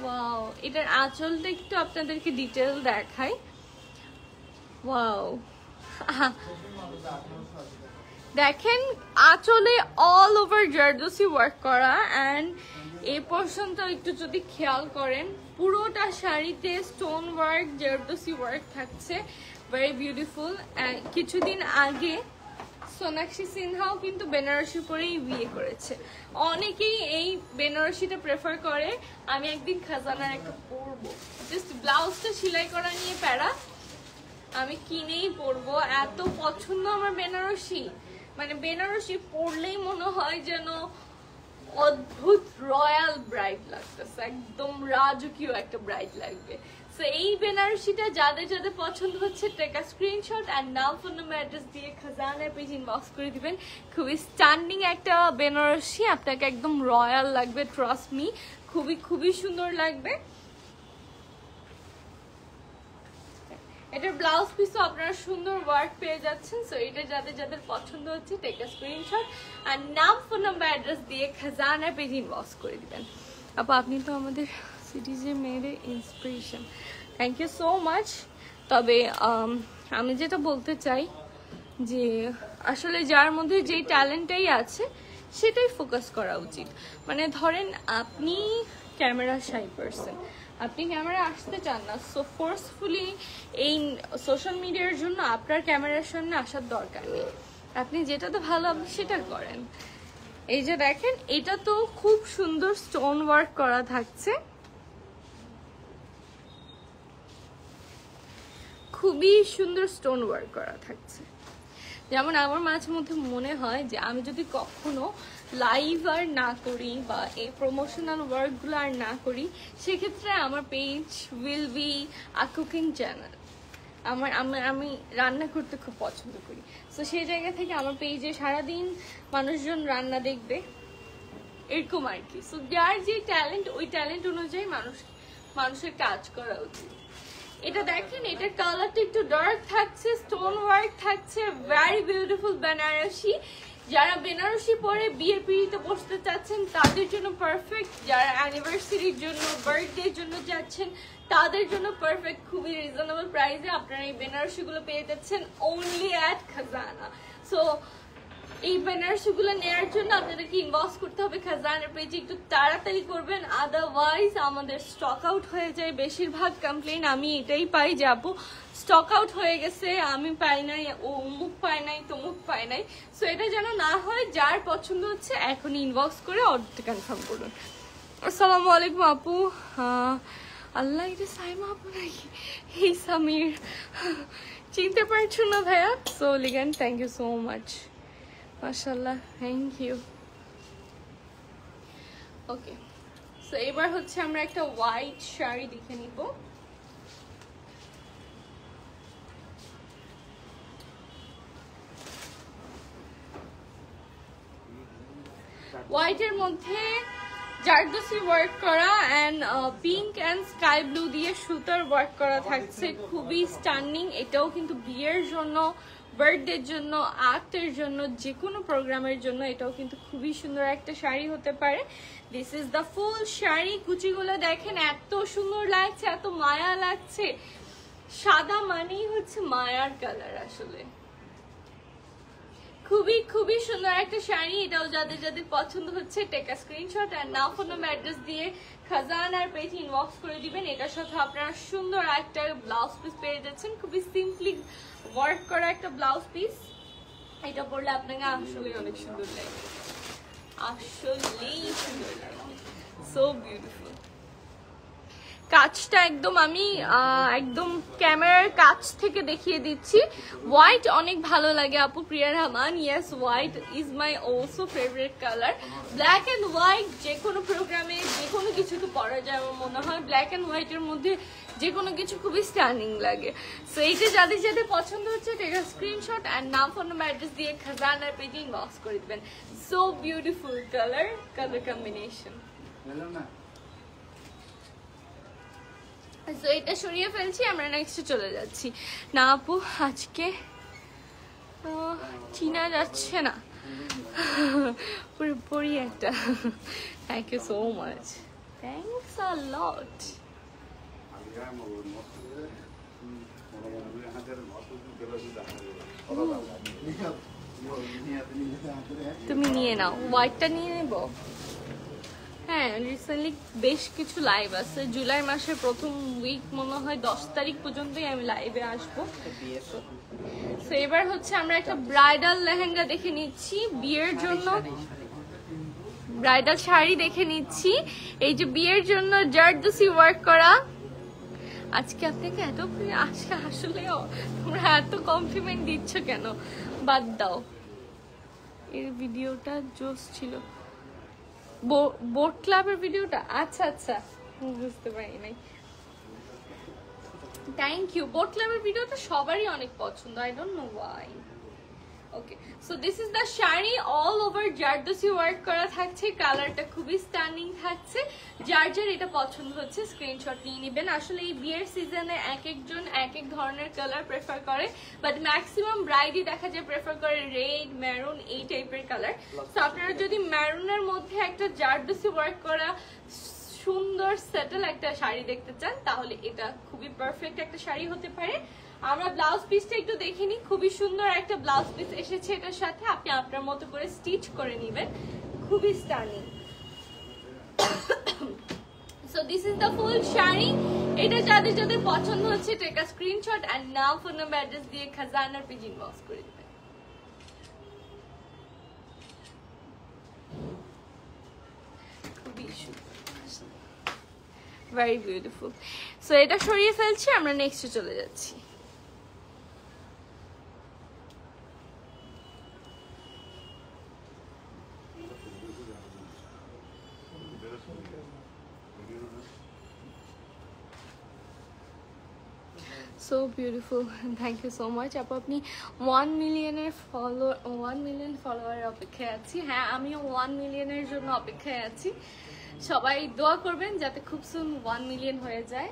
ওয়াও, এটার আঁচলটা একটু আপনাদেরকে ডিটেল দেখাই। ওয়াও, দেখেন আঁচলে অল ওভার জারদোসি ওয়ার্ক করা, অ্যান্ড এই পর্যন্ত একটু যদি খেয়াল করেন পুরোটা শাড়িতে স্টোন ওয়ার্ক, জারদোসি ওয়ার্ক থাকছে, ভেরি বিউটিফুল। কিছুদিন আগে সোনাক্ষী সিনহাও কিন্তু বেনারসি পরেই বিয়ে করেছে। অনেকেই এই বেনারসিটা প্রেফার করে। আমি একদিন খাজানার একটা পরবো, জাস্ট ব্লাউজটা সেলাই করা নিয়ে প্যারা, আমি কিনেই পরবো। এত পছন্দ আমার বেনারসি, মানে বেনারসি পরলেই মনে হয় যেন অদ্ভুত রয়্যাল ব্রাইড লাগতেছে, একদম রাজকীয় একটা ব্রাইড লাগবে। সো এই বেনারসিটা যাদের যাদের পছন্দ হচ্ছে, টেক আ স্ক্রিনশট আর নাম ফোন নাম্বার অ্যাড্রেস দিয়ে খাজানার পেজ ইনবক্স করে দিবেন। খুবই স্ট্যান্ডিং একটা বেনারসি, আপনাকে একদম রয়্যাল লাগবে, ট্রাস্ট মি, খুবই খুবই সুন্দর লাগবে। এটার ব্লাউজ পিসও আপনারা সুন্দর ওয়ার্ক পেয়ে যাচ্ছেন। সো এটা যাদের যাদের পছন্দ হচ্ছে, টেক আ স্ক্রিনশট আর নাম ফোন নাম্বার অ্যাড্রেস দিয়ে খাজানার পেজ ইনবক্স করে দিবেন। আপনি তো আমাদের সিটিজের মেয়েদের inspiration, thank you so much. তবে আমি যেটা বলতে চাই যে আসলে যার মধ্যে যেই ট্যালেন্টটাই আছে সেটাই ফোকাস করা উচিত। মানে ধরেন আপনি ক্যামেরা শাই পারসন, আপনি ক্যামেরা আসতে চান না, সো ফোর্সফুলি এই সোশ্যাল মিডিয়ার জন্য আপনার ক্যামেরার সামনে আসার দরকার নেই। আপনি যেটাতে ভালো আপনি সেটা করেন। এই যে দেখেন, এটা তো খুব সুন্দর স্টোন ওয়ার্ক করা থাকছে, খুবই সুন্দর স্টোন ওয়ার্ক করা থাকছে। যেমন আমার মাঝে মধ্যে মনে হয় যে আমি যদি কখনো লাইভ আর না করি বা এই প্রমোশনাল ওয়ার্কগুলো আর না করি, সেক্ষেত্রে আমার page will be a cooking channel. আমি রান্না করতে খুব পছন্দ করি, সো সেই জায়গা থেকে আমার পেজে সারাদিন মানুষজন রান্না দেখবে, এরকম আর কি। সো যার যে ট্যালেন্ট, ওই ট্যালেন্ট অনুযায়ী মানুষের কাজ করা উচিত। এটা দেখেন, এটার কালারটা একটু ডার্ক থাকছে, স্টোন ওয়ার্ক থাকছে, ভেরি বিউটিফুল বেনারসি। যারা বেনারসি পরে বিয়ের পিড়িতে বসতে চাচ্ছেন তাদের জন্য পারফেক্ট, যারা অ্যানিভার্সারির জন্য, বার্থডের জন্য যাচ্ছেন তাদের জন্য পারফেক্ট। খুবই রিজনেবল প্রাইসে আপনারা এই বেনারসিগুলো পেয়ে যাচ্ছেন অনলি অ্যাট খাজানা। সো এই বেনারসিগুলো নেওয়ার জন্য আপনাদেরকে ইনবক্স করতে হবে খাজানার পেজে, একটু তাড়াতাড়ি করবেন, আদারওয়াইজ আমাদের স্টক আউট হয়ে যায়। বেশিরভাগ কমপ্লেন আমি এটাই পাই যে আপু স্টক আউট হয়ে গেছে, আমি পাই নাই, ও অমুক পাই নাই, তমুক পাই নাই। সো এটা যেন না হয়, যার পছন্দ হচ্ছে এখন ইনবক্স করে অর্ডারটা কনফার্ম করুন। আসসালামু আলাইকুম আপু। আল্লাহ, এটা সাইমা আপু নাকি? এই সামির, চিনতে পারছো না ভাইয়া? সো লিগান, থ্যাংক ইউ সো মাচ, মাশাআল্লাহ, থ্যাংক ইউ। ওকে, সো এবার হচ্ছে আমরা একটা হোয়াইট শাড়ি দেখে নিব। হোয়াইটের মধ্যে জারদোসি ওয়ার্ক করা and pink and sky blue দিয়ে সুতার ওয়ার্ক করা থাকছে, খুবই স্টান্নিং। এটাও কিন্তু বিয়ের জন্য, বার্থডের জন্য, আর্টের জন্য, যে কোনো প্রোগ্রামের জন্য এটাও কিন্তু খুবই সুন্দর একটা শাড়ি হতে পারে। This is the full sari. কুচিগুলো দেখেন এত সুন্দর লাগছে, এত মায়া লাগছে। সাদা মানেই হচ্ছে মায়ার কালার, আসলে খুবই খুবই সুন্দর একটা শাড়ি। এটাও যাদের যাদের পছন্দ হচ্ছে, টেক আ স্ক্রিনশট আর নাম ফোন নাম্বার অ্যাড্রেস দিয়ে খাজানার পেজ ইনবক্স করে দিবেন। এটার সাথে আপনারা সুন্দর একটা ব্লাউজ পিস পেয়ে যাচ্ছেন, খুবই সিম্পলি ওয়ার্ক করা একটা ব্লাউজ পিস। এটা পরলে আপনাকে আসলে অনেক সুন্দর লাগে, আসলেই সুন্দর লাগে, সো বিউটিফুল। কাজটা একদম আমি একদম ক্যামেরার কাছ থেকে দেখিয়ে দিচ্ছি। হোয়াইট অনেক ভালো লাগে আপু, Priya Rahman. Yes, white is my also favourite colour. Black and white যে কোনো প্রোগ্রামে যে কোনো কিছুতে পরা যায় আমার মনে হয়। ব্ল্যাক অ্যান্ড হোয়াইটের মধ্যে যে কোনো কিছু খুবই স্টানিং লাগে। সো এইটা যাদের যাদের পছন্দ হচ্ছে টেক স্ক্রিনশট অ্যান্ড নাম ফোন নাম্বার অ্যাড্রেস দিয়ে খাজানার পেজে ইনবক্স করে দিবেন। So beautiful colour combination. তো এটা সরিয়ে ফেলছি, আমরা নেক্সটে চলে যাচ্ছি। না আপু আজকে চিনা যাচ্ছে না পুরোপুরি একটা। Thank you so much, thanks a lot. তুমি নিয়ে নাও, হোয়াইটটা নিয়ে নেবো। হ্যাঁ, রিসেন্টলি বেশ কিছু লাইভ আছে। জুলাই মাসের প্রথম উইক মনে হয় 10 তারিখ পর্যন্তই আমি লাইভে আসবো। তো এবার হচ্ছে আমরা একটা ব্রাইডাল লেহেঙ্গা দেখে নিচ্ছি বিয়ের জন্য, ব্রাইডাল শাড়ি দেখে নিচ্ছি। এই যে বিয়ের জন্য জারদোসি ওয়ার্ক করা। আজকে আপনাকে এত আজকে আসলে তোমরা এত কমপ্লিমেন্ট দিচ্ছ কেন? বাদ দাও, এর ভিডিওটা জোস ছিল। বোট ক্লাবের ভিডিওটা? আচ্ছা আচ্ছা, বুঝতে পারি নাই। Thank you. বোট ক্লাবের ভিডিওটা সবারই অনেক পছন্দ, I don't know Y. Okay, so this is the sari, all over zardozi work করা থাকছে। কালারটা খুবই স্টানিং থাকছে। যার যার এটা পছন্দ হচ্ছে স্ক্রিনশট নিয়ে নেবেন। আসলে এই বিয়ের সিজনে এক একজন এক এক ধরনের কালার প্রেফার করে, বাট ম্যাক্সিমাম ব্রাইডই দেখা যায় প্রেফার করে রেড, মেরুন এই টাইপের কালার। তো আপনারা যদি মেরুনের মধ্যে একটা জারদোসি ওয়ার্ক করা সুন্দর সেটেল একটা শাড়ি দেখতে চান, তাহলে এটা খুবই পারফেক্ট একটা শাড়ি হতে পারে। আমরা ব্লাউজ পিসটা একটু দেখিনি, খুবই সুন্দর একটা ব্লাউজ পিস এসেছে এটার সাথে। আপনি আপনার মতো করে স্টিচ করে নেবেন, খুবই stunning. So this is the full sari. এটা যাদের যাদের পছন্দ হচ্ছে টেক আ স্ক্রিনশট এন্ড নাম ফোন নাম্বার অ্যাড্রেস দিয়ে খাজানার পেজ ইনবক্স করে দিবেন। খুবই ভেরি বিউটিফুল। সো এটা সরিয়ে ফেলছি, আমরা নেক্সটে চলে যাচ্ছি। So beautiful, thank you so much আপু। আপনি 1 মিলিয়ন ফলোয়ারের অপেক্ষায় আছি। হ্যাঁ, আমিও 1 মিলিয়নের জন্য অপেক্ষায় আছি। সবাই দোয়া করবেন যাতে খুব সুন 1 মিলিয়ন হয়ে যায়।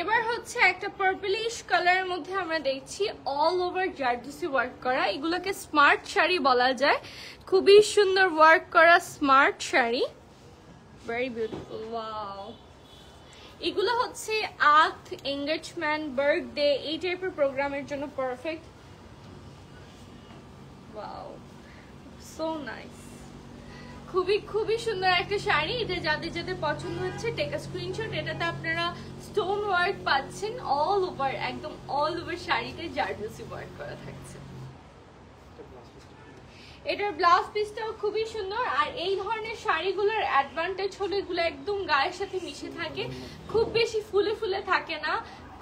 এবার হচ্ছে একটা পার্পলিশ কালারের মধ্যে আমরা দেখছি অল ওভার জারদোসি ওয়ার্ক করা। এগুলোকে স্মার্ট শাড়ি বলা যায়। খুবই সুন্দর ওয়ার্ক করা smart sari, very beautiful. Wow, এগুলো হচ্ছে আর্ট, এঙ্গেজমেন্ট, বার্থডে এই টাইপের প্রোগ্রামের জন্য পারফেক্ট। Wow, so nice. খুবই খুবই সুন্দর একটা শাড়ি। এটা যাদের যাদের পছন্দ হচ্ছে টেক আ স্ক্রিনশট। এটাতে আপনারা স্টোন ওয়ার্ক পাচ্ছেন অল ওভার, একদম অল ওভার শাড়িতে জারদোসি ওয়ার্ক করা থাকছে। এটার ব্লাউজ পিসটাও খুবই সুন্দর। আর এই ধরনের শাড়িগুলোর অ্যাডভান্টেজ হলো এগুলো একদম গায়ের সাথে মিশে থাকে, খুব বেশি ফুলে ফুলে থাকে না,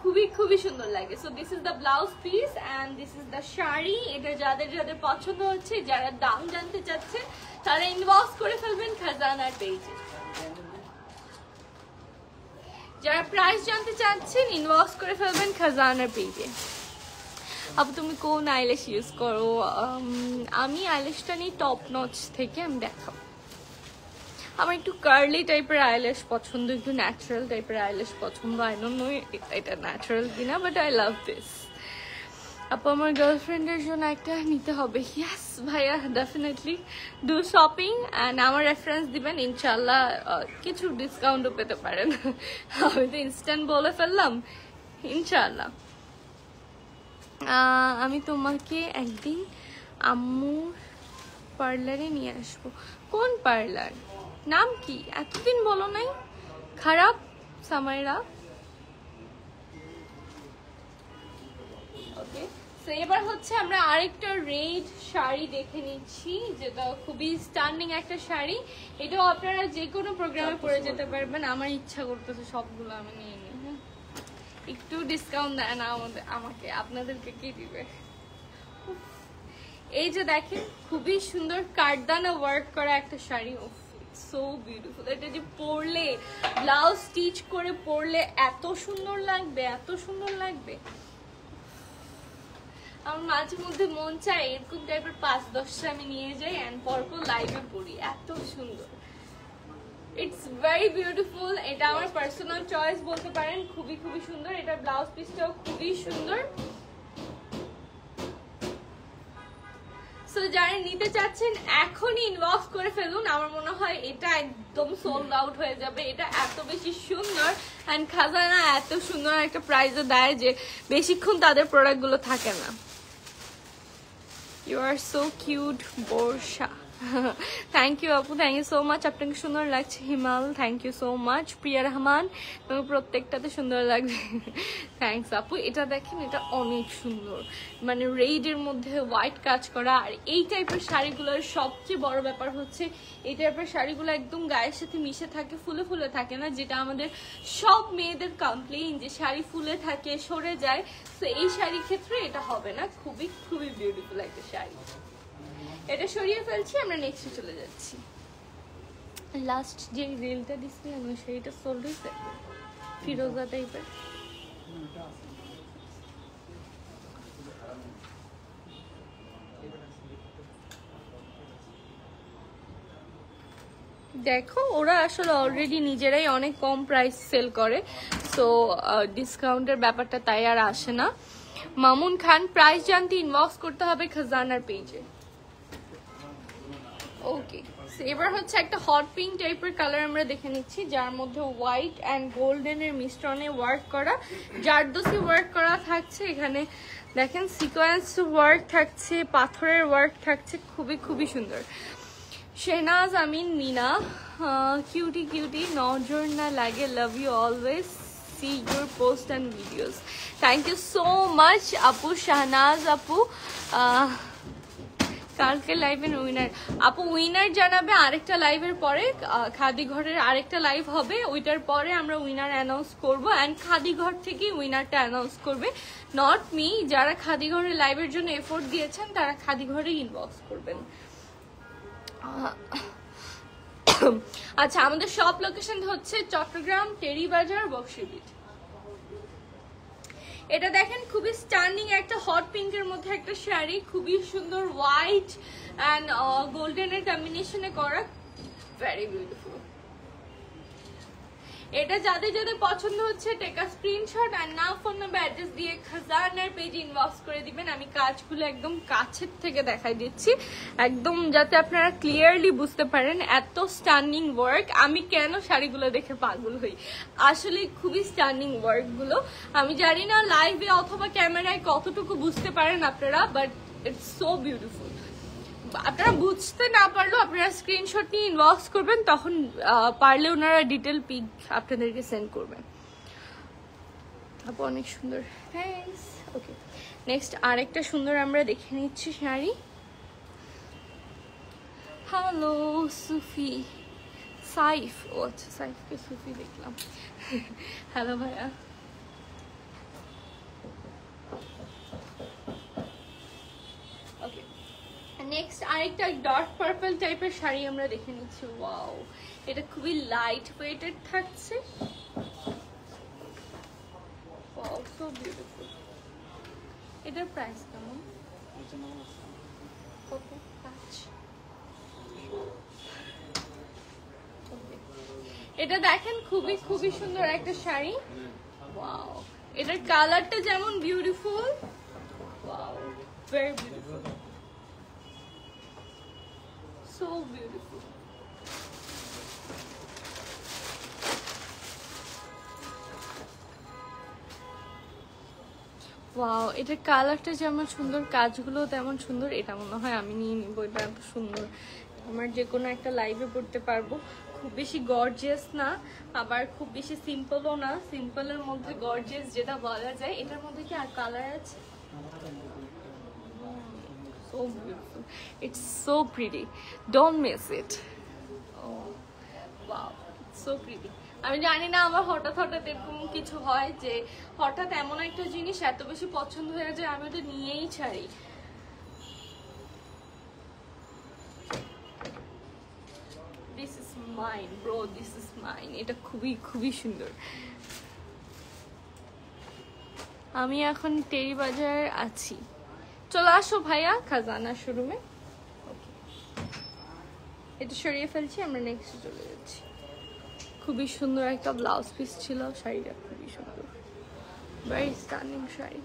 খুবই খুবই সুন্দর লাগে। So this is the blouse piece and this is the sari. এটা যাদের যাদের পছন্দ হচ্ছে, যারা দাম জানতে চাচ্ছেন তারা ইনবক্স করে ফেলবেন খাজানার পেজে। যারা প্রাইস জানতে চাচ্ছেন ইনবক্স করে ফেলবেন খাজানার পেজে। আপু তুমি কোন আইল্যাশ ইউজ করো? আমি আইল্যাশটা নিই টপ নচ থেকে, আমি দেখাবো। আমার একটু কার্লি টাইপের আইল্যাশ পছন্দ, একটু ন্যাচারাল টাইপের আইল্যাশ পছন্দ। আই ডোন্ট নো এটা ন্যাচারাল কিনা, বাট আই লাভ দিস। আপু আমার গার্লফ্রেন্ডের জন্য একটা নিতে হবে। ইয়াস ভাইয়া, ডেফিনেটলি ডু শপিং অ্যান্ড আমার রেফারেন্স দিবেন, ইনশাল্লাহ কিছু ডিসকাউন্টও পেতে পারেন। আমি তো ইনস্ট্যান্ট বলে ফেললাম, ইনশাল্লাহ। আমি তোমাকে একদিন আম্মুর পার্লারে নিয়ে আসবো। কোন পার্লার, নাম কি? এতদিন বলো নাই। খারাপ সামাইরা। ওকে, তো এবার হচ্ছে আমরা আরেকটা রেড শাড়ি দেখে নিচ্ছি, যেটা খুবই স্টান্নিং একটা শাড়ি। এটাও আপনারা যে কোনো প্রোগ্রামে পরে যেতে পারবেন। আমার ইচ্ছা করতেছে সবগুলো আমি নিয়ে নিই। হ্যাঁ, একটু ডিসকাউন্ট দেয় না আমাকে, আপনাদেরকে কি দিবে? এই যে দেখেন খুবই সুন্দর কাঠদানা ওয়ার্ক করা একটা শাড়ি, সো বিউটিফুল। এটা যে পরলে, ব্লাউজ স্টিচ করে পরলে এত সুন্দর লাগবে, এত সুন্দর লাগবে। আমার মাঝে মধ্যে মন চায় এরকম টাইপের 5-10টা আমি নিয়ে যাই এন্ড পরপর লাইভে পড়ি, এত সুন্দর। It's very beautiful. এটা আমার পার্সোনাল চয়েস বলতে পারেন, খুবই খুবই সুন্দর। এটা ব্লাউজ পিসটাও খুবই সুন্দর। সো যারা নিতে চাচ্ছেন এখনই ইনবক্স করে ফেলুন। আমার মনে হয় এটা একদম সোল্ড আউট হয়ে যাবে। এটা এত বেশি সুন্দর এন্ড খাজানা এত সুন্দর একটা প্রাইসও দেয় যে বেশিক্ষণ তাদের প্রোডাক্টগুলো থাকে না। You are so cute Barsha. Thank you আপু, থ্যাংক ইউ সো মাচ। আপনাকে সুন্দর লাগছে Himal, thank you so much. Priya Rahman, তোমাকে প্রত্যেকটাতে সুন্দর লাগবে, থ্যাংকস আপু। এটা দেখেন, এটা অনেক সুন্দর, মানে রেডের মধ্যে হোয়াইট কাজ করা। আর এই টাইপের শাড়িগুলোর সবচেয়ে বড় ব্যাপার হচ্ছে এই টাইপের শাড়িগুলো একদম গায়ের সাথে মিশে থাকে, ফুলে ফুলে থাকে না, যেটা আমাদের সব মেয়েদের কমপ্লেইন যে শাড়ি ফুলে থাকে, সরে যায়। তো এই শাড়ির ক্ষেত্রে এটা হবে না, খুবই খুবই বিউটিফুল একটা শাড়ি। এটা সরিয়ে ফেলছি, আমরা নেক্সটে চলে যাচ্ছি। লাস্ট যে রিলটা দিচ্ছিলাম সেইটা সোল্ড হয়েছে, ফিরোজা টাইপের। দেখো ওরা আসলে অলরেডি নিজেরাই অনেক কম প্রাইস সেল করে, সো ডিসকাউন্টের ব্যাপারটা তাই আর আসে না। মামুন খান, প্রাইস জানতে ইনবক্স করতে হবে খাজানার পেজে। ওকে, এবার হচ্ছে একটা হট পিঙ্ক টাইপের কালার আমরা দেখে নিচ্ছি, যার মধ্যে হোয়াইট অ্যান্ড গোল্ডেনের মিশ্রণে ওয়ার্ক করা, জারদোসি ওয়ার্ক করা থাকছে। এখানে দেখেন সিকোয়েন্স ওয়ার্ক থাকছে, পাথরের ওয়ার্ক থাকছে, খুবই খুবই সুন্দর। শেহনাজ আমিন মিনা, কিউটি কিউটি, নজর না লাগে, love you always, see your post and videos. Thank you so much আপু, শাহনাজ আপু। কালকে লাইভের উইনার আপু, উইনার জানাবে আরেকটা লাইভের পরে। খাদি ঘরের আরেকটা লাইভ হবে, ওইটার পরে আমরা উইনার অ্যানাউন্স করবো অ্যান্ড খাদি ঘর থেকেই উইনারটা অ্যানাউন্স করবে, নট মি। যারা খাদি ঘরের লাইভের জন্য এফোর্ট দিয়েছেন তারা খাদি ঘরে ইনবক্স করবেন। আচ্ছা, আমাদের সব লোকেশন হচ্ছে চট্টগ্রাম, টেরিবাজার, বক্সিবিট। এটা দেখেন খুবই স্টান্নিং একটা হট পিঙ্কের মধ্যে একটা শাড়ি, খুবই সুন্দর হোয়াইট অ্যান্ড গোল্ডেনের কম্বিনেশনে করা, ভেরি বিউটিফুল। এটা যাদের যাদের পছন্দ হচ্ছে টেক আ স্ক্রিনশট আর নাম, ফোন নাম্বার, অ্যাড্রেস দিয়ে খাজানার পেজে ইনবক্স করে দিবেন। আমি কাজগুলো একদম কাছের থেকে দেখাই দিচ্ছি, একদম যাতে আপনারা ক্লিয়ারলি বুঝতে পারেন এত স্টান্নিং ওয়ার্ক। আমি কেন শাড়িগুলো দেখে পাগল হই, আসলে খুবই স্টান্নিং ওয়ার্কগুলো। আমি জানি না লাইভে অথবা ক্যামেরায় কতটুকু বুঝতে পারেন আপনারা, বাট ইটস সো বিউটিফুল। আপনারা বুঝতে না পারলেও আপনারা স্ক্রিনশট নিয়ে ইনবক্স করবেন, তখন পারলে ওনারা ডিটেল পিক আপনাদেরকে সেন্ড করবেন। আপু অনেক সুন্দর, থ্যাঙ্কস। ওকে, নেক্সট আরেকটা সুন্দর আমরা দেখে নিচ্ছি শাড়ি। হ্যালো সুফি, সাইফ, ও আচ্ছা সাইফকে সুফি দেখলাম। হ্যালো ভাইয়া। ওকে, নেক্সট আরেকটা ডার্ক পার্পল টাইপের শাড়ি আমরা দেখে নিচ্ছি। ওয়াও, এটা খুবই লাইট ওয়েটেড থাকছে। Wow, so beautiful. এটার প্রাইস কেমন? ওকে, এটা দেখেন খুবই খুবই সুন্দর একটা শাড়ি। ওয়াও, এটার কালারটা যেমন beautiful, wow, very beautiful, so beautiful. Wow, এটার কালারটা যেমন সুন্দর, কাজগুলো তেমন সুন্দর। এটা মনে হয় আমি নিয়ে নিব, এটা এত সুন্দর, আমার যে কোনো একটা লাইভে পড়তে পারবো। খুব বেশি গর্জিয়াস না, আবার খুব বেশি সিম্পলও না, সিম্পলের মধ্যে গর্জিয়াস যেটা বলা যায়। এটার মধ্যে কি আর কালার আছে? so beautiful. It's so pretty. Don't miss it. Oh, wow. It's so pretty. আমি জানি না আমার হঠাৎ হঠাৎ এরকম কিছু হয় যে হঠাৎ এমন একটা জিনিস এত বেশি পছন্দ হয়ে যায় আমি ওটা নিয়েই ছাড়ি। This is mine, bro. This is mine. এটা খুবই খুবই সুন্দর। আমি এখন টেরি বাজার আছি, চলে আসো ভাইয়া খাজানা শোরুমে। এটা সরিয়ে ফেলছি, আমরা নেক্সট চলে যাচ্ছি। খুবই সুন্দর একটা ব্লাউজ পিস ছিল, শাড়িটা খুবই সুন্দর, ভেরি স্টানিং শাড়ি।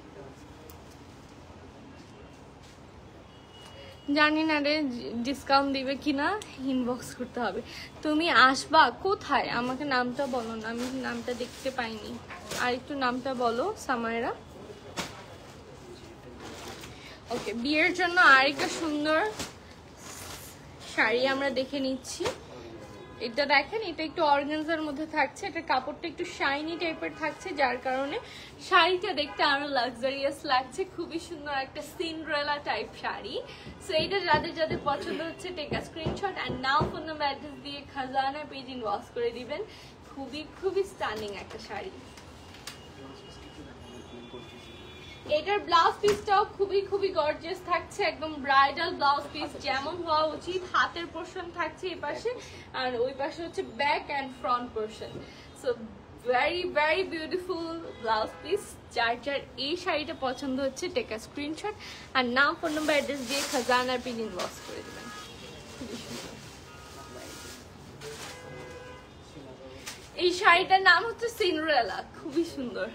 জানি না রে ডিসকাউন্ট দিবে কিনা, ইনবক্স করতে হবে। তুমি আসবা কোথায় আমাকে নামটা বলো না, আমি নামটা দেখতে পাইনি। আর একটু নামটা বলো সামায়রা। ওকে, বিয়ের জন্য আরেকটা সুন্দর শাড়ি আমরা দেখে নিচ্ছি। এটা দেখেন, এটা একটু অর্গানজার মধ্যে থাকছে, এটা কাপড়টা একটু শাইনি টাইপের থাকছে, যার কারণে শাড়িটা দেখতে আরো লাক্সারিয়াস লাগছে। খুবই সুন্দর একটা সিন্ড্রেলা টাইপ শাড়ি। সো এটা যাদের যাদের পছন্দ হচ্ছে take a screenshot and now phone number address দিয়ে খাজানা পেজ ইনবক্স করে দিবেন। খুবই খুবই স্টানিং একটা শাড়ি। এটার ব্লাউজ পিসটাও খুবই খুবই গর্জিয়াস থাকছে, একদম ব্রাইডাল ব্লাউজ পিস যেমন হওয়া উচিত। হাতের পোরশন থাকছে এই পাশে, আর ওই পাশে হচ্ছে back end front portion. So very very beautiful blouse piece. যার যার এই শাড়িটা পছন্দ হচ্ছে টেক আ স্ক্রিনশট আর নাম ফোন নাম্বার অ্যাড্রেস দিয়ে খাজানার পেজ ইনবক্স করে দেবেন। খুবই সুন্দর। এই শাড়িটার নাম হচ্ছে সিন্ড্রেলা, খুবই সুন্দর,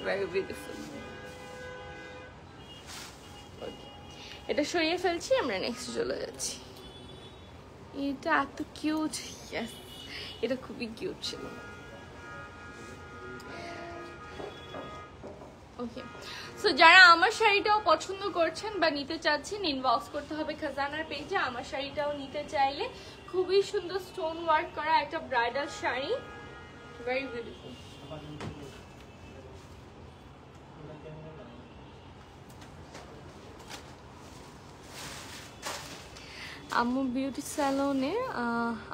ভেরি বিউটিফুল। এটা সরিয়ে ফেলছি, আমরা নেক্সট চলে যাচ্ছি। এটা এত কিউট, ইয়েস এটা খুবই কিউট ছিল। ওকে, সো যারা আমার শাড়িটাও পছন্দ করছেন বা নিতে চাচ্ছেন ইনবক্স করতে হবে খাজানার পেজে। আমার শাড়িটাও নিতে চাইলে খুবই সুন্দর স্টোন ওয়ার্ক করা একটা ব্রাইডাল শাড়ি, ভেরি বিউটিফুল। আম্মু বিউটি স্যালনে,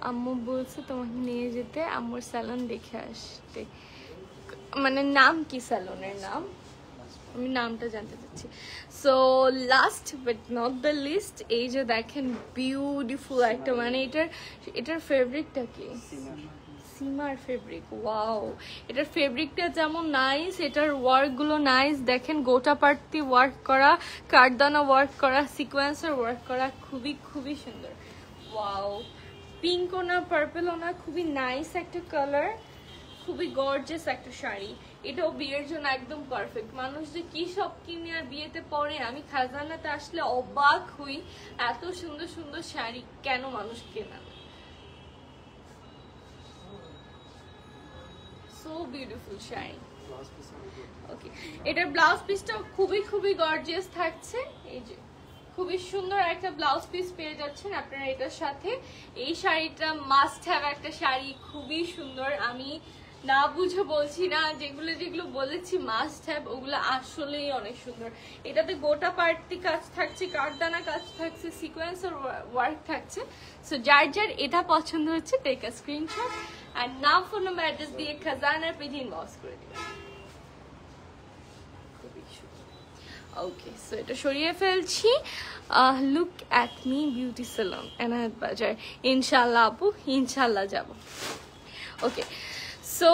আম্মু বলছে তোমাকে নিয়ে যেতে, আম্মুর স্যালন দেখে আসতে। মানে নাম কি স্যালনের নাম? আমি নামটা জানতে চাচ্ছি। So last but not the least, এই যে দেখেন বিউটিফুল একটা, মানে এটার ফেব্রিকটা কি? সিমার ফেব্রিক। ওয়াও, এটার ফেব্রিকটা যেমন নাইস, এটার ওয়ার্কগুলো নাইস। দেখেন গোটা পার্টি ওয়ার্ক করা, কারদানা ওয়ার্ক করা, সিকোয়েন্সের ওয়ার্ক করা, খুবই খুবই সুন্দর। ওয়াও, পিঙ্কও না পার্পলও না, খুবই নাইস একটা কালার, খুবই গর্জিয়াস একটা শাড়ি। এটাও বিয়ের জন্য একদম পারফেক্ট। মানুষ যে কি সব কিনে আর বিয়েতে পরে, আমি খাজানাতে আসলে অবাক হই, এত সুন্দর সুন্দর শাড়ি কেন মানুষ কেনা না। So beautiful sari. ওকে, এটার ব্লাউজ পিসটাও খুবই খুবই গর্জিয়াস থাকছে। এই যে খুবই সুন্দর একটা ব্লাউজ পিস পেয়ে যাচ্ছেন আপনারা এটার সাথে। এই শাড়িটা মাস্ট হ্যাভ একটা শাড়ি, খুবই সুন্দর। আমি না বুঝে বলছি না, যেগুলো যেগুলো বলেছি মাস্ট হ্যাভ ওগুলো আসলেই অনেক সুন্দর। এটাতে গোটা পার্টি কাজ থাকছে, কারদানা কাজ থাকছে, সিকোয়েন্সের ওয়ার্ক থাকছে। সো যার যার এটা পছন্দ হচ্ছে টেক আ স্ক্রিনশট আর নাম ফোন নাম্বার অ্যাড্রেস দিয়ে খাজানার পেজে ইনবক্স করে দিবেন। ওকে, সো এটা সরিয়ে ফেলছি। Look at me beauty salon Enayet Bazar. ইনশাল্লাহ আপু, ইনশাল্লাহ যাব। Okay, so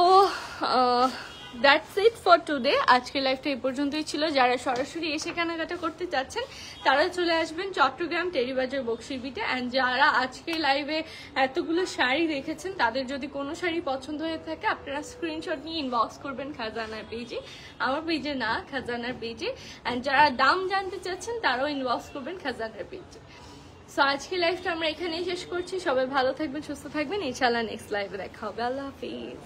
that's it for today. আজকের লাইভটা এই পর্যন্তই ছিল। যারা সরাসরি এসে কেনাকাটা করতে চাচ্ছেন তারা চলে আসবেন চট্টগ্রাম টেরিবাজার বক্সিরবিটে। অ্যান্ড যারা আজকের লাইভে এতগুলো শাড়ি দেখেছেন তাদের যদি কোনো শাড়ি পছন্দ হয়ে থাকে আপনারা স্ক্রিনশট নিয়ে ইনবক্স করবেন খাজানার পেজে, আমার পেজে না, খাজানার পেজে। অ্যান্ড যারা দাম জানতে চাচ্ছেন তারাও ইনবক্স করবেন খাজানার পেজে। সো আজকের লাইভটা আমরা এখানেই শেষ করছি। সবাই ভালো থাকবেন, সুস্থ থাকবেন। ইনশাআল্লাহ নেক্সট লাইভে দেখা হবে। আল্লাহ হাফিজ।